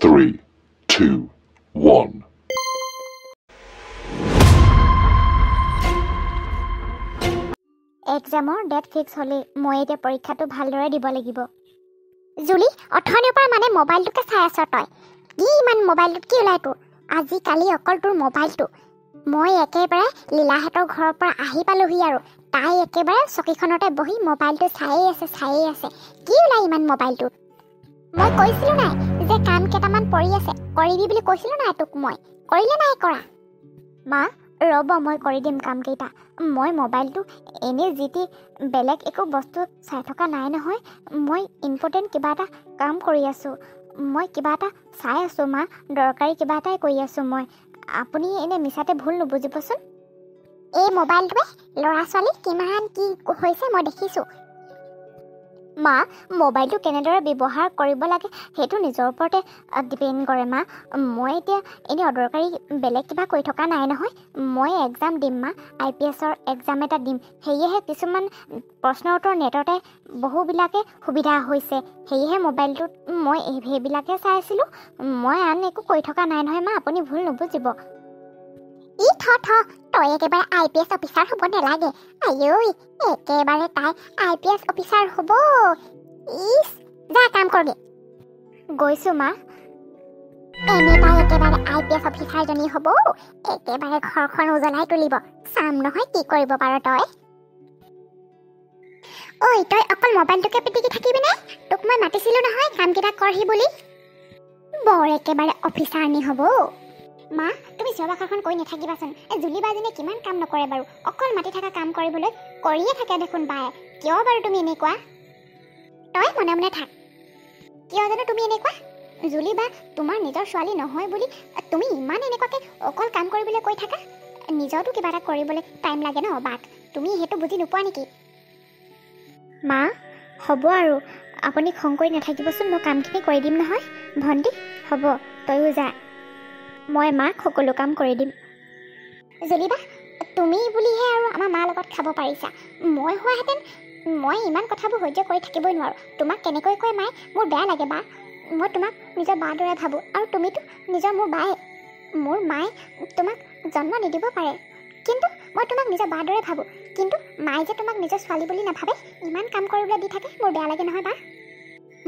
3, 2, 1. এক্সামৰ date fix হ'লে মই এতিয়া পৰীক্ষাটো ভালদৰে দিব লাগিব। জুলি, অথনিৰ পৰা মানে মোবাইলটোকে চাই আছ তই। কি ইমান মোবাইলটোত কি ওলাই তোৰ? আজিকালি অকল তোৰ মোবাইলটো। মই একেবাৰে লীলাহঁতৰ ঘৰৰ পৰা আহি পালোহি আৰু তাই একেবাৰে চকীখনতে বহি মোবাইলটো চায়েই আছে। কি ওলাই ইমান মোবাইলটোত? মই কৈছিলোঁ নাই যে কাম কেইটামান পৰি আছে, কৰিবি বুলি কৈছিলোঁ নাই তোক মই? কৰিলে নাই কৰা? মা, ৰ'ব মই কৰি দিম কামকেইটা। মই মোবাইলটো এনেই যিটি বেলেগ একো বস্তু চাই থকা নাই নহয়। মই ইম্পৰ্টেণ্ট কিবা এটা কাম কৰি আছোঁ। মই কিবা এটা চাই আছোঁ মা, দৰকাৰী কিবা এটাই কৰি আছোঁ মই। আপুনি এনেই মিছাতে ভুল নুবুজিবচোন। এই মোবাইলটোৱে ল'ৰা ছোৱালী কিমান কি হৈছে মই দেখিছোঁ। মা, মোবাইলটো কেনেদৰে ব্যৱহাৰ কৰিব লাগে সেইটো নিজৰ ওপৰতে ডিপেণ্ড কৰে মা। মই এতিয়া এনেই অদৰকাৰী বেলেগ কিবা কৰি থকা নাই নহয়। মই এক্সাম দিম মা, IPSৰ এক্সাম এটা দিম। সেয়েহে কিছুমান প্ৰশ্নৰ উত্তৰ নেটতে বহুবিলাকে সুবিধা হৈছে। সেয়েহে মোবাইলটোত মই সেইবিলাকে চাই আছিলোঁ। মই আন একো কৰি থকা নাই নহয় মা, আপুনি ভুল নুবুজিব। ই তই একেবাৰে IPS অফিচাৰ হ'ব নালাগে। আইঐ, একেবাৰে তাই IPS অফিচাৰ হ'ব। ইছ, যা কাম কৰগে। গৈছোঁ মা। এনে তাই একেবাৰে IPS অফিচাৰজনী হ'ব, একেবাৰে ঘৰখন উজ্বলাই তুলিব। চাম নহয় কি কৰিব পাৰ তই। ঐ, তই অকল মোবাইলটোকে পিটিকি থাকিবিনে? তোক মই মাতিছিলোঁ নহয় কামকেইটা কৰহি বুলি। বৰ একেবাৰে অফিচাৰনী হ'ব। মা, তুমি চিঞৰ-বাখৰখন কৈ নাথাকিবাচোন। জুলি বাজনীয়ে কিমান কাম নকৰে বাৰু, অকল মাতি থকা কাম কৰিবলৈ কৰিয়ে থাকে দেখোন বায়ে। কিয় বাৰু তুমি এনেকুৱা? তই মনে মনে থাক। কিয় জানো তুমি এনেকুৱা? জুলি বা তোমাৰ নিজৰ ছোৱালী নহয় বুলি তুমি ইমান এনেকুৱাকৈ অকল কাম কৰিবলৈ কৈ থাকা? নিজৰতো কিবা এটা কৰিবলৈ টাইম লাগে ন বাক, তুমি সেইটো বুজি নোপোৱা নেকি? মা, হ'ব আৰু আপুনি খং কৰি নাথাকিবচোন, মই কামখিনি কৰি দিম নহয়। ভণ্টি, হ'ব তয়ো যা, মই মাক সকলো কাম কৰি দিম। জুলিবা, তুমি বুলিহে আৰু আমাৰ মাৰ লগত খাব পাৰিছা। মই হোৱাহেঁতেন মই ইমান কথাবোৰ সহ্য কৰি থাকিবই নোৱাৰোঁ। তোমাক কেনেকৈ কয় মায়ে, মোৰ বেয়া লাগে বা। মই তোমাক নিজৰ বাৰ দৰে ভাবোঁ, আৰু তুমিতো নিজৰ মোৰ বায়ে। মোৰ মায়ে তোমাক জন্ম নিদিব পাৰে, কিন্তু মই তোমাক নিজৰ বাৰ দৰে ভাবোঁ। কিন্তু মায়ে যে তোমাক নিজৰ ছোৱালী বুলি নাভাবে, ইমান কাম কৰিবলৈ দি থাকে, মোৰ বেয়া লাগে নহয় বা।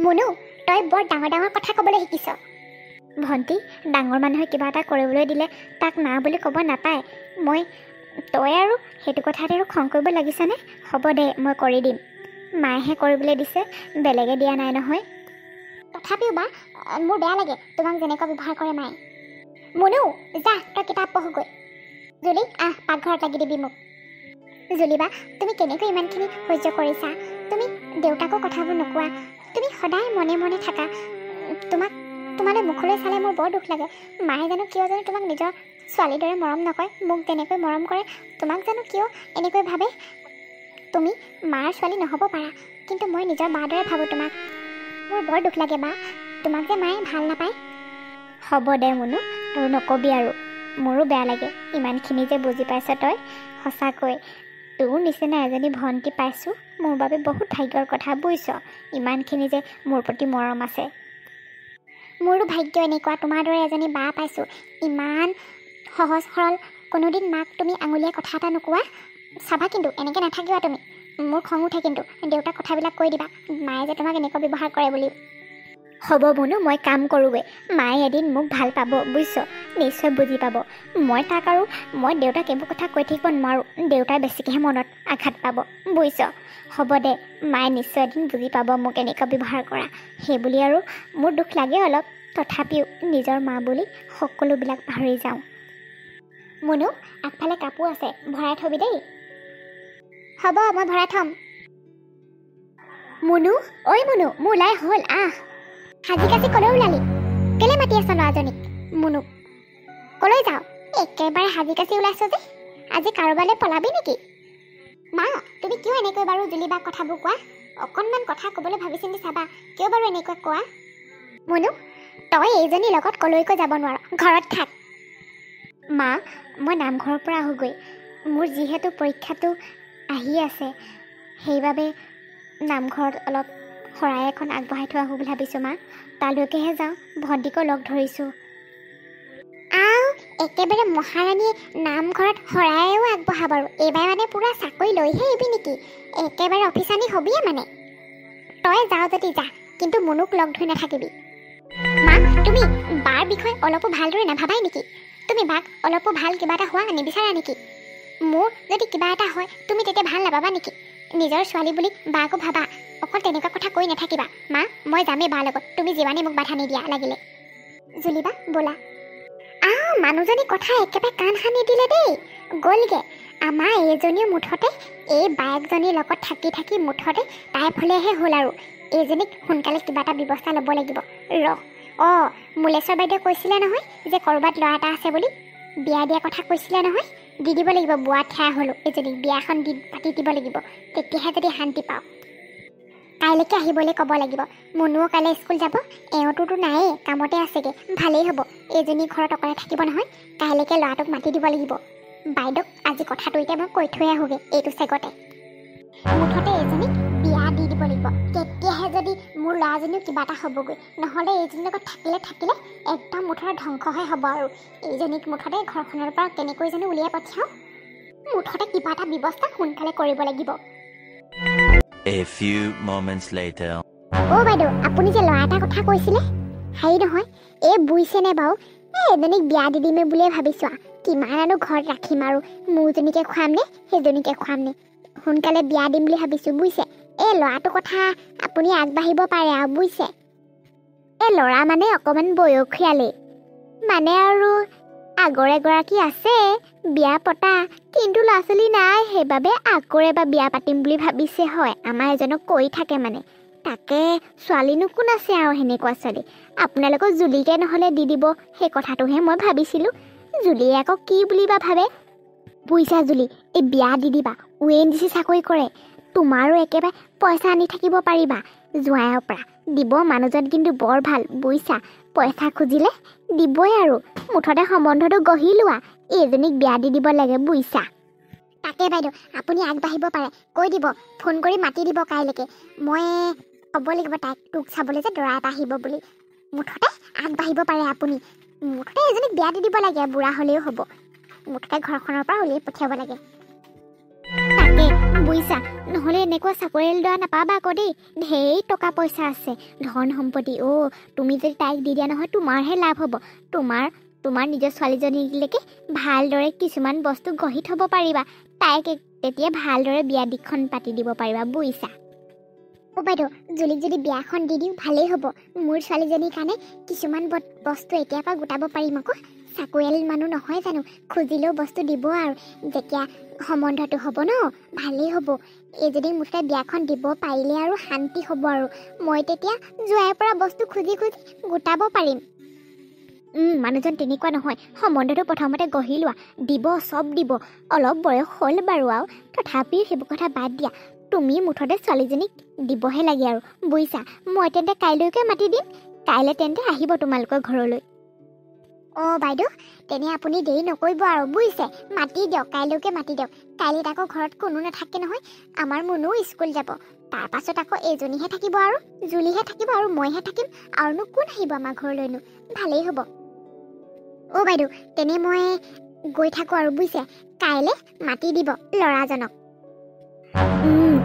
মুনু, তই বৰ ডাঙৰ ডাঙৰ কথা ক'বলৈ শিকিছ। ভণ্টি, ডাঙৰ মানুহে কিবা এটা কৰিবলৈ দিলে তাক না বুলি ক'ব নাপায়। তই আৰু সেইটো কথাতে আৰু খং কৰিব লাগিছানে? হ'ব দে, মই কৰি দিম। মায়েহে কৰিবলৈ দিছে, বেলেগে দিয়া নাই নহয়। তথাপিও বা, মোৰ বেয়া লাগে তোমাক যেনেকুৱা ব্যৱহাৰ কৰে মায়ে। মুনু, যা তই কিতাপ পঢ়গৈ। জুলি, আহ পাকঘৰত লাগি দিবি মোক। জুলি বা, তুমি কেনেকৈ ইমানখিনি সহ্য কৰিছা? তুমি দেউতাকো কথাবোৰ নোকোৱা, তুমি সদায় মনে মনে থাকা। তোমালৈ মুখলৈ চালে মোৰ বৰ দুখ লাগে। মায়ে জানো কিয় জানো তোমাক নিজৰ ছোৱালীৰ দৰে মৰম নকৰে, মোক যেনেকৈ মৰম কৰে তোমাক জানো কিয় এনেকৈ ভাবে? তুমি মাৰ ছোৱালী নহ'ব পাৰা, কিন্তু মই নিজৰ বাৰ দৰে ভাবোঁ তোমাক। মোৰ বৰ দুখ লাগে বা, তোমাক যে মায়ে ভাল নাপায়। হ'ব দে মুনু, আৰু নকবি আৰু, মোৰো বেয়া লাগে। ইমানখিনি যে বুজি পাইছ তই, সঁচাকৈ তোৰ নিচিনা এজনী ভণ্টি পাইছোঁ, মোৰ বাবে বহুত ভাগ্যৰ কথা বুজিছ। ইমানখিনি যে মোৰ প্ৰতি মৰম আছে। মোৰো ভাগ্য এনেকুৱা, তোমাৰ দৰে এজনী বা পাইছোঁ। ইমান সহজ সৰল, কোনোদিন মাক তুমি আঙুলিয়াই কথা এটা নোকোৱা। চাবা কিন্তু এনেকৈ নাথাকিবা তুমি। মোৰ খং উঠে কিন্তু, দেউতাক কথাবিলাক কৈ দিবা, মায়ে যে তোমাক এনেকুৱা ব্যৱহাৰ কৰে বুলি। হ'ব মুনু, মই কাম কৰোঁগৈ। মায়ে এদিন মোক ভাল পাব বুজিছ, নিশ্চয় বুজি পাব। মই দেউতাক এইবোৰ কথা কৈ থাকিব নোৱাৰোঁ, দেউতাই বেছিকৈহে মনত আঘাত পাব বুজিছ। হ'ব দে, মায়ে নিশ্চয় এদিন বুজি পাব মোক এনেকুৱা ব্যৱহাৰ কৰা। সেইবুলি আৰু মোৰ দুখ লাগে অলপ, তথাপিও নিজৰ মা বুলি সকলোবিলাক পাহৰি যাওঁ। মুনু, আগফালে কাপোৰ আছে, ভৰাই থবি দেই। হ'ব, মই ভৰাই থ'ম। মুনু, ঐ মুনু, মোৰ ওলাই হ'ল, আহ। সাজি কাচি ক'লৈ ওলালি? কেলৈ মাতি আছ ল'ৰাজনীক? মুনুক ক'লৈ যাওঁ? একেবাৰে সাজি কাচি ওলাইছ যে, আজি কাৰোবালৈ পলাবি নেকি? মা, তুমি কিয় এনেকৈ বাৰু জুলিবাক কথাবোৰ কোৱা? অকণমান কথা ক'বলৈ ভাবি চিন্তি চাবা, কিয় বাৰু এনেকৈ কোৱা? মুনু, তই এইজনীৰ লগত ক'লৈকৈ যাব নোৱাৰ, ঘৰত থাক। মা, মই নামঘৰৰ পৰা আহোঁগৈ। মোৰ যিহেতু পৰীক্ষাটো আহি আছে, সেইবাবে নামঘৰত অলপ শৰাই এখন আগবঢ়াই থৈ আহোঁ বুলি ভাবিছোঁ মা। তালৈকেহে যাওঁ ভণ্টিকো লগ ধৰিছোঁ একেবাৰে মহাৰাণীয়ে নামঘৰত শৰাইও আগবঢ়াব আৰু এইবাৰ মানে পুৰা চাকৰি লৈহে আহিবি নেকি একেবাৰে অফিচানী হবিয়ে মানে তই যাওঁ যদি যা কিন্তু মনুক লগ ধৰি নাথাকিবি মা তুমি বাৰ বিষয়ে অলপো ভালদৰে নাভাবাই নেকি তুমি বাক অলপো ভাল কিবা এটা হোৱা নিবিচাৰা নেকি মোৰ যদি কিবা এটা হয় তুমি তেতিয়া ভাল নাপাবা নেকি নিজৰ ছোৱালী বুলি বাকো ভাবা অকল তেনেকুৱা কথা কৈ নাথাকিবা মা মই যামেই বাৰ লগত তুমি যিমানেই মোক বাধা নিদিয়া লাগিলে জুলিবা ব'লা মানুহজনী কথা একেবাৰে কাণ সানি দিলে দেই গ'লগে আমাৰ এইজনীও মুঠতে এই বায়েকজনীৰ লগত থাকি থাকি মুঠতে তাইৰ ফলেহে হ'ল আৰু এইজনীক সোনকালে কিবা এটা ব্যৱস্থা ল'ব লাগিব মুলেশ্বৰ বাইদেৱে কৈছিলে নহয় যে ক'ৰবাত ল'ৰা এটা আছে বুলি বিয়া দিয়া কথা কৈছিলে নহয় দি দিব লাগিব বুঢ়া ঠেয়া হ'লো এইজনীক বিয়াখন পাতি দিব লাগিব তেতিয়াহে যদি শান্তি পাওঁ কাইলৈকে আহিবলৈ ক'ব লাগিব মনুও কাইলৈ স্কুল যাব এওঁটোতো নায়েই কামতে আছেগৈ ভালেই হ'ব এইজনী ঘৰত অকলে থাকিব নহয় কাইলৈকে ল'ৰাটোক মাতি দিব লাগিব বাইদেউক আজি কথাটো এতিয়া মই কৈ থৈ আহোঁগৈ এইটো চেগতে মুঠতে এইজনীক বিয়া দি দিব লাগিব তেতিয়াহে যদি মোৰ ল'ৰাজনীও কিবা এটা হ'বগৈ নহ'লে এইজনীৰ লগত থাকিলে একদম মুঠতে ধ্বংসহে হ'ব আৰু এইজনীক মুঠতে ঘৰখনৰ পৰা কেনেকৈ জানো উলিয়াই পঠিয়াওঁ মুঠতে কিবা এটা ব্যৱস্থা সোনকালে কৰিব লাগিব A few moments later. বাইদেউ আপুনি যে ল'ৰা এটাৰ কথা কৈছিলে হেৰি নহয় এই বুইছেনে বাৰু এজনীক বিয়া দি দিমে বুলিয়ে ভাবিছোঁ কিমান আৰু ঘৰত ৰাখিম আৰু মোৰজনীকে খুৱাম নে সেইজনীকে খুৱাম নে সোনকালে বিয়া দিম বুলি ভাবিছোঁ বুজিছে এই ল'ৰাটোৰ কথা আপুনি আগবাঢ়িব পাৰে আৰু বুজিছে এই ল'ৰা মানে অকণমান বয়সীয়ালেই মানে আৰু আগৰ এগৰাকী আছে বিয়া পতা কিন্তু ল'ৰা ছোৱালী নাই সেইবাবে আকৌ এবাৰ বিয়া পাতিম বুলি ভাবিছে হয় আমাৰ এজনক কৈ থাকে মানে তাকে ছোৱালীনো কোন আছে আৰু সেনেকুৱা ছোৱালী আপোনালোকৰ জুলিকে নহ'লে দি দিব সেই কথাটোহে মই ভাবিছিলোঁ জুলিয়ে আকৌ কি বুলি বা ভাবে বুজিছা জুলি এই বিয়া দি দিবা UNGC চাকৰি কৰে তোমাৰো একেবাৰে পইচা আনি থাকিব পাৰিবা জোঁৱাইৰ পৰা দিব মানুহজন কিন্তু বৰ ভাল বুজিছা পইচা খুজিলে দিবই আৰু মুঠতে সম্বন্ধটো গঢ়ি লোৱা এইজনীক বিয়া দি দিব লাগে বুজিছা তাকে বাইদেউ আপুনি আগবাঢ়িব পাৰে কৈ দিব ফোন কৰি মাতি দিব কাইলৈকে মই ক'ব লাগিব তাইক তোক চাবলৈ যে দৰা এটা আহিব বুলি মুঠতে আগবাঢ়িব পাৰে আপুনি মুঠতে এজনীক বিয়া দি দিব লাগে বুঢ়া হ'লেও হ'ব মুঠতে ঘৰখনৰ পৰা উলিয়াই পঠিয়াব লাগে তাকে বুজিছা নহ'লে এনেকুৱা চাকৰি দৰা নাপাবা আকৌ দেই ঢেৰ টকা পইচা আছে ধন সম্পত্তি তুমি যদি তাইক দি দিয়া নহয় তোমাৰহে লাভ হ'ব তোমাৰ নিজৰ ছোৱালীজনীলৈকে ভালদৰে কিছুমান বস্তু গঢ়ি থ'ব পাৰিবা তাইক তেতিয়া ভালদৰে বিয়া দিখন পাতি দিব পাৰিবা বুজিছা বাইদেউ জুলিক যদি বিয়াখন দি দিওঁ ভালেই হ'ব মোৰ ছোৱালীজনীৰ কাৰণে কিছুমান বস্তু এতিয়াৰ পৰা গোটাব পাৰিম আকৌ চাকৰিয়াল মানুহ নহয় জানো খুজিলেও বস্তু দিব আৰু যেতিয়া সম্বন্ধটো হ'ব ন ভালেই হ'ব এইজনী মুঠতে বিয়াখন দিব পাৰিলে আৰু শান্তি হ'ব আৰু মই তেতিয়া জোঁৱাইৰ পৰা বস্তু খুজি গোটাব পাৰিম মানুহজন তেনেকুৱা নহয় সম্বন্ধটো প্ৰথমতে গঢ়ি লোৱা দিব চব দিব অলপ বয়স হ'ল বাৰু আৰু তথাপিও সেইবোৰ কথা বাদ দিয়া তুমি মুঠতে ছোৱালীজনীক দিবহে লাগে আৰু বুজিছা মই তেন্তে কাইলৈকে মাতি দিম কাইলৈ তেন্তে আহিব তোমালোকৰ ঘৰলৈ বাইদেউ তেনে আপুনি দেৰি নকৰিব আৰু বুজিছে মাতি দিয়ক কাইলৈকে মাতি দিয়ক কাইলৈ আকৌ ঘৰত কোনো নাথাকে নহয় আমাৰ মনুও স্কুল যাব তাৰপাছত আকৌ এইজনীহে থাকিব আৰু জুলিহে থাকিব আৰু মইহে থাকিম আৰুনো কোন আহিব আমাৰ ঘৰলৈনো ভালেই হ'ব বাইদেউ তেনে মই গৈ থাকোঁ আৰু বুজিছে কাইলৈ মাতি দিব ল'ৰাজনক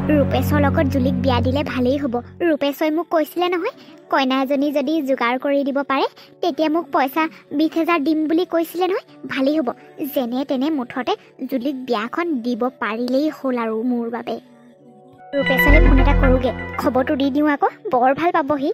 ৰূপেশৰ লগত জুলিক বিয়া দিলে ভালেই হ'ব ৰূপেশই মোক কৈছিলে নহয় কইনা এজনী যদি যোগাৰ কৰি দিব পাৰে তেতিয়া মোক পইচা 20,000 দিম বুলি কৈছিলে নহয় ভালেই হ'ব যেনে তেনে মুঠতে জুলিক বিয়াখন দিব পাৰিলেই হ'ল আৰু মোৰ বাবে ৰূপেশলৈ ফোন এটা কৰোঁগৈ খবৰটো দি দিওঁ আকৌ বৰ ভাল পাব সি